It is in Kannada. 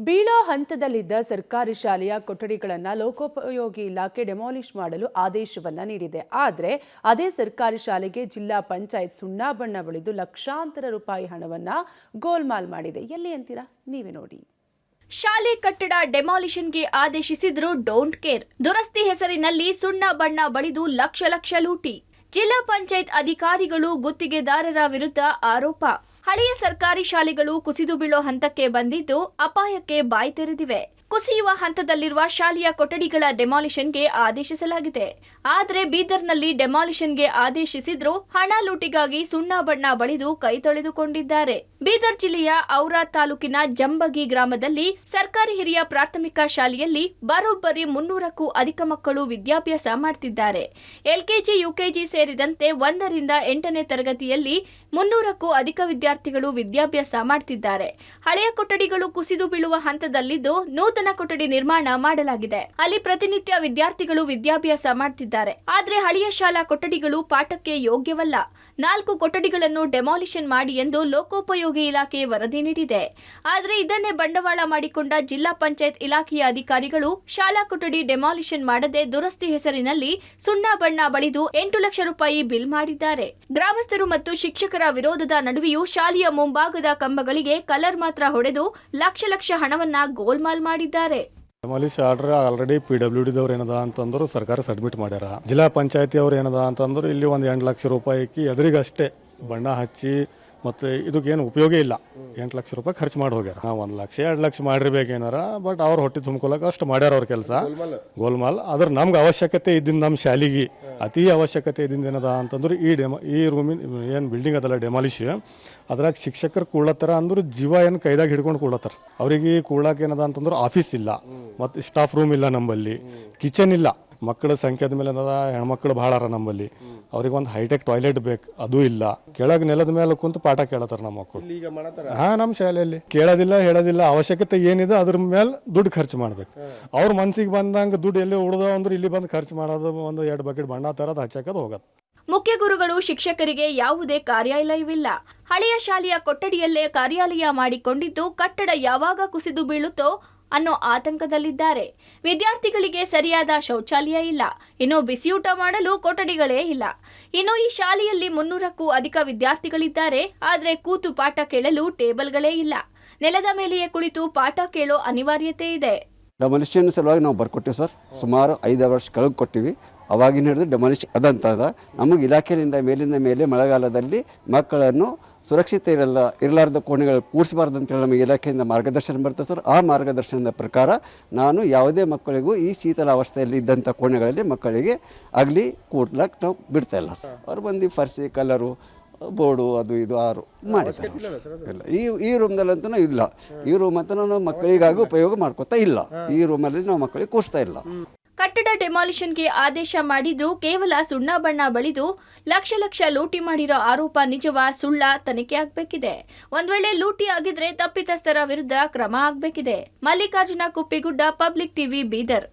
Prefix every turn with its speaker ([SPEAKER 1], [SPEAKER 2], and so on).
[SPEAKER 1] ಬೀಳೋ ಹಂತದಲ್ಲಿದ್ದ ಸರ್ಕಾರಿ ಶಾಲೆಯ ಕೊಠಡಿಗಳನ್ನು ಲೋಕೋಪಯೋಗಿ ಇಲಾಖೆ ಡೆಮಾಲಿಷ್ ಮಾಡಲು ಆದೇಶವನ್ನ ನೀಡಿದೆ. ಆದರೆ ಅದೇ ಸರ್ಕಾರಿ ಶಾಲೆಗೆ ಜಿಲ್ಲಾ ಪಂಚಾಯತ್ ಸುಣ್ಣ ಬಣ್ಣ ಬಳಿದು ಲಕ್ಷಾಂತರ ರೂಪಾಯಿ ಹಣವನ್ನ ಗೋಲ್ಮಾಲ್ ಮಾಡಿದೆ. ಎಲ್ಲಿ ಅಂತೀರಾ? ನೀವೇ ನೋಡಿ.
[SPEAKER 2] ಶಾಲೆ ಕಟ್ಟಡ ಡೆಮಾಲಿಷನ್ಗೆ ಆದೇಶಿಸಿದ್ರು ಡೋಂಟ್ ಕೇರ್. ದುರಸ್ತಿ ಹೆಸರಿನಲ್ಲಿ ಸುಣ್ಣ ಬಣ್ಣ ಬಳಿದು ಲಕ್ಷ ಲೂಟಿ. ಜಿಲ್ಲಾ ಪಂಚಾಯತ್ ಅಧಿಕಾರಿಗಳು ಗುತ್ತಿಗೆದಾರರ ವಿರುದ್ಧ ಆರೋಪ. ಹಳೆಯ ಸರ್ಕಾರಿ ಶಾಲೆಗಳು ಕುಸಿದು ಬೀಳೋ ಹಂತಕ್ಕೆ ಬಂದಿದ್ದು ಅಪಾಯಕ್ಕೆ ಬಾಯಿ ತೆರೆದಿವೆ. ಕುಸಿಯುವ ಹಂತದಲ್ಲಿರುವ ಶಾಲೆಯ ಕೊಠಡಿಗಳ ಡೆಮಾಲಿಷನ್ಗೆ ಆದೇಶಿಸಲಾಗಿದೆ. ಆದರೆ ಬೀದರ್ನಲ್ಲಿ ಡೆಮಾಲಿಷನ್ಗೆ ಆದೇಶಿಸಿದ್ರು ಹಣ ಲೂಟಿಗಾಗಿ ಸುಣ್ಣ ಬಣ್ಣ ಬಳಿದು ಕೈ ತೊಳೆದುಕೊಂಡಿದ್ದಾರೆ. ಬೀದರ್ ಜಿಲ್ಲೆಯ ಔರಾ ತಾಲೂಕಿನ ಜಂಬಗಿ ಗ್ರಾಮದಲ್ಲಿ ಸರ್ಕಾರಿ ಹಿರಿಯ ಪ್ರಾಥಮಿಕ ಶಾಲೆಯಲ್ಲಿ ಬರೋಬ್ಬರಿ 300ಕ್ಕೂ ಅಧಿಕ ಮಕ್ಕಳು ವಿದ್ಯಾಭ್ಯಾಸ ಮಾಡುತ್ತಿದ್ದಾರೆ. ಎಲ್ಕೆಜಿ, ಯುಕೆಜಿ ಸೇರಿದಂತೆ 1ರಿಂದ 8ನೇ ತರಗತಿಯಲ್ಲಿ 300ಕ್ಕೂ ಅಧಿಕ ವಿದ್ಯಾರ್ಥಿಗಳು ವಿದ್ಯಾಭ್ಯಾಸ ಮಾಡುತ್ತಿದ್ದಾರೆ. ಹಳೆಯ ಕೊಠಡಿಗಳು ಕುಸಿದು ಬೀಳುವ ಹಂತದಲ್ಲಿದ್ದು ನೂತನ ಕೊಠಡಿ ನಿರ್ಮಾಣ ಮಾಡಲಾಗಿದೆ. ಅಲ್ಲಿ ಪ್ರತಿನಿತ್ಯ ವಿದ್ಯಾರ್ಥಿಗಳು ವಿದ್ಯಾಭ್ಯಾಸ ಮಾಡುತ್ತಿದ್ದಾರೆ. ಆದರೆ ಹಳೆಯ ಶಾಲಾ ಕೊಠಡಿಗಳು ಪಾಠಕ್ಕೆ ಯೋಗ್ಯವಲ್ಲ. 4 ಕೊಠಡಿಗಳನ್ನು ಡೆಮಾಲಿಷನ್ ಮಾಡಿ ಎಂದು ಲೋಕೋಪಯೋಗಿ ಇಲಾಖೆ ವರದಿ ನೀಡಿದೆ. ಆದರೆ ಇದನ್ನೇ ಬಂಡವಾಳ ಮಾಡಿಕೊಂಡ ಜಿಲ್ಲಾ ಪಂಚಾಯತ್ ಇಲಾಖೆಯ ಅಧಿಕಾರಿಗಳು ಶಾಲಾ ಕೊಠಡಿ ಡೆಮಾಲಿಷನ್ ಮಾಡದೆ ದುರಸ್ತಿ ಹೆಸರಿನಲ್ಲಿ ಸುಣ್ಣ ಬಣ್ಣ ಬಳಿದು 8 ಲಕ್ಷ ರೂಪಾಯಿ ಬಿಲ್ ಮಾಡಿದ್ದಾರೆ. ಗ್ರಾಮಸ್ಥರು ಮತ್ತು ಶಿಕ್ಷಕರ ವಿರೋಧದ ನಡುವೆಯೂ ಶಾಲೆಯ ಮುಂಭಾಗದ ಕಂಬಗಳಿಗೆ ಕಲರ್ ಮಾತ್ರ ಹೊಡೆದು ಲಕ್ಷ ಹಣವನ್ನ ಗೋಲ್ಮಾಲ್ ಮಾಡಿದ್ದಾರೆ.
[SPEAKER 3] ಡೆಮಾಲಿಷ್ ಆರ್ಡರ್ ಆಲ್ರೆಡಿ PWD ದವ್ರು ಏನದ ಅಂತಂದ್ರು ಸರ್ಕಾರ ಸಬ್ಮಿಟ್ ಮಾಡ್ಯಾರ. ಜಿಲ್ಲಾ ಪಂಚಾಯತಿ ಅವ್ರು ಏನದ ಅಂತಂದ್ರು ಇಲ್ಲಿ ಒಂದು 8 ಲಕ್ಷ ರೂಪಾಯಿಗೆ ಎದುರಿಗಷ್ಟೇ ಬಣ್ಣ ಹಚ್ಚಿ ಮತ್ತೆ ಇದಕ್ಕೇನು ಉಪಯೋಗ ಇಲ್ಲ. 8 ಲಕ್ಷ ರೂಪಾಯಿ ಖರ್ಚು ಮಾಡಿ ಹೋಗ್ಯಾರ. 1 ಲಕ್ಷ 2 ಲಕ್ಷ ಮಾಡಿರ್ಬೇಕೇನಾರ, ಬಟ್ ಅವ್ರು ಹೊಟ್ಟೆ ತುಂಬ್ಕೊಳಕ ಅಷ್ಟು ಮಾಡ್ಯಾರ ಅವ್ರ ಕೆಲಸ ಗೋಲ್ಮಾಲ್. ಆದ್ರೆ ನಮ್ಗೆ ಅವಶ್ಯಕತೆ ಇದ್ದಿಂದ ನಮ್ಮ ಶಾಲೆಗೆ ಅತಿ ಅವಶ್ಯಕತೆ ಇದ್ದಿಂದ ಏನದ ಅಂತಂದ್ರೆ ಈ ರೂಮಿನ ಏನು ಬಿಲ್ಡಿಂಗ್ ಅದಲ್ಲ ಡೆಮಾಲಿಷ್, ಅದ್ರಾಗ ಶಿಕ್ಷಕರು ಕೂಡತ್ತಾರ ಅಂದ್ರೆ ಜೀವ ಏನು ಕೈದಾಗ ಹಿಡ್ಕೊಂಡು ಕೂಡತ್ತಾರ. ಅವ್ರಿಗೆ ಕೂಡಕ್ಕೆ ಏನದ ಅಂತಂದ್ರೆ ಆಫೀಸ್ ಇಲ್ಲ, ಮತ್ತು ಸ್ಟಾಫ್ ರೂಮ್ ಇಲ್ಲ, ನಂಬಲ್ಲಿ ಕಿಚನ್ ಇಲ್ಲ. ಮಕ್ಕಳ ಸಂಖ್ಯೆದ ಮೇಲೆ ಏನದ ಹೆಣ್ಮಕ್ಳು ಭಾಳ ಅರ ನಂಬಲ್ಲಿ. ಅವ್ರಿಗೆ ಒಂದು ಹೈಟೆಕ್ ಟಾಯ್ಲೆಟ್ ಬೇಕು, ಅದು ಇಲ್ಲ. ಕೆಳಗೆ ನೆಲದ ಮೇಲೆ ಕುಂತು ಪಾಠ ಕೇಳತ್ತಾರ ನಮ್ಮ ಮಕ್ಕಳು. ನಮ್ಮ ಶಾಲೆಯಲ್ಲಿ ಕೇಳೋದಿಲ್ಲ, ಹೇಳೋದಿಲ್ಲ. ಅವಶ್ಯಕತೆ ಏನಿದೆ ಅದ್ರ ಮೇಲೆ ದುಡ್ಡು ಖರ್ಚು ಮಾಡ್ಬೇಕು. ಅವ್ರ ಮನ್ಸಿಗೆ ಬಂದಂಗೆ ದುಡ್ಡು ಎಲ್ಲಿ ಉಳ್ದ ಅಂದ್ರೆ ಇಲ್ಲಿ ಬಂದು ಖರ್ಚು ಮಾಡೋದು, ಒಂದು 2 ಬಕೆಟ್ ಬಣ್ಣ ತರೋದು ಹಚ್ಚೋದು ಹೋಗೋದು.
[SPEAKER 2] ಮುಖ್ಯ ಗುರುಗಳು ಶಿಕ್ಷಕರಿಗೆ ಯಾವುದೇ ಕಾರ್ಯಾಲಯವಿಲ್ಲ. ಹಳೆಯ ಶಾಲೆಯ ಕೊಠಡಿಯಲ್ಲೇ ಕಾರ್ಯಾಲಯ ಮಾಡಿಕೊಂಡಿದ್ದು ಕಟ್ಟಡ ಯಾವಾಗ ಕುಸಿದು ಬೀಳುತ್ತೋ ಅನ್ನೋ ಆತಂಕದಲ್ಲಿದ್ದಾರೆ. ವಿದ್ಯಾರ್ಥಿಗಳಿಗೆ ಸರಿಯಾದ ಶೌಚಾಲಯ ಇಲ್ಲ. ಇನ್ನು ಬಿಸಿಯೂಟ ಮಾಡಲು ಕೊಠಡಿಗಳೇ ಇಲ್ಲ. ಇನ್ನು ಈ ಶಾಲೆಯಲ್ಲಿ 300ಕ್ಕೂ ಅಧಿಕ ವಿದ್ಯಾರ್ಥಿಗಳಿದ್ದಾರೆ. ಆದರೆ ಕೂತು ಪಾಠ ಕೇಳಲು ಟೇಬಲ್ಗಳೇ ಇಲ್ಲ. ನೆಲದ ಮೇಲೆಯೇ ಕುಳಿತು ಪಾಠ ಕೇಳೋ ಅನಿವಾರ್ಯತೆ ಇದೆ.
[SPEAKER 4] ಡೆಮಾಲಿಷನ್ ಸಲುವಾಗಿ ನಾವು ಬರ್ಕೊಟ್ಟಿವಿ ಸರ್. ಸುಮಾರು 5 ವರ್ಷ ಕೆಳಗೆ ಕೊಟ್ಟಿವಿ. ಅವಾಗಿನ ಹಿಡಿದು ಡೆಮಾಲಿಷ್ ಅದಂತದ ನಮಗೆ ಇಲಾಖೆಯಿಂದ ಮೇಲಿಂದ ಮೇಲೆ ಮಳೆಗಾಲದಲ್ಲಿ ಮಕ್ಕಳನ್ನು ಸುರಕ್ಷಿತ ಇರಲಾರ್ದ ಕೋಣೆಗಳು ಕೂಡಿಸಬಾರ್ದು ಅಂತೇಳಿ ನಮಗೆ ಇಲಾಖೆಯಿಂದ ಮಾರ್ಗದರ್ಶನ ಬರ್ತದೆ ಸರ್. ಆ ಮಾರ್ಗದರ್ಶನದ ಪ್ರಕಾರ ನಾನು ಯಾವುದೇ ಮಕ್ಕಳಿಗೂ ಈ ಶೀತಲ ಅವಸ್ಥೆಯಲ್ಲಿ ಇದ್ದಂಥ ಕೋಣೆಗಳಲ್ಲಿ ಮಕ್ಕಳಿಗೆ ಆಗಲಿ ಕೂಡ್ಲಕ್ಕೆ ನಾವು ಬಿಡ್ತಾ ಇಲ್ಲ ಸರ್. ಅವ್ರು ಬಂದು ಫರ್ಸಿ ಕಲರು ಬೋರ್ಡು ಅದು ಇದು ಆರು ಮಾಡಿದ್ದಾರೆ. ಇಲ್ಲ ಈ ರೂಮ್ದಲ್ಲಂತೂ ಇಲ್ಲ. ಈ ರೂಮ್ ಅಂತ ನಾವು ಮಕ್ಕಳಿಗಾಗಿ ಉಪಯೋಗ ಮಾಡ್ಕೊತಾ ಇಲ್ಲ. ಈ ರೂಮಲ್ಲಿ ನಾವು ಮಕ್ಕಳಿಗೆ ಕೂರಿಸ್ತಾ ಇಲ್ಲ.
[SPEAKER 2] ಕಟ್ಟಡ ಡೆಮಾಲಿಷನ್ಗೆ ಆದೇಶ ಮಾಡಿದ್ರು ಕೇವಲ ಸುಣ್ಣ ಬಣ್ಣ ಬಳಿದು ಲಕ್ಷ ಲೂಟಿ ಮಾಡಿರೋ ಆರೋಪ ನಿಜವಾ ಸುಳ್ಳ ತನಿಖೆ ಆಗಬೇಕಿದೆ. ಒಂದ್ ವೇಳೆ ಲೂಟಿ ಆಗಿದ್ರೆ ತಪ್ಪಿತಸ್ಥರ ವಿರುದ್ಧ ಕ್ರಮ ಆಗಬೇಕಿದೆ. Mallikarjuna Kuppigudda, public TV, Bidar.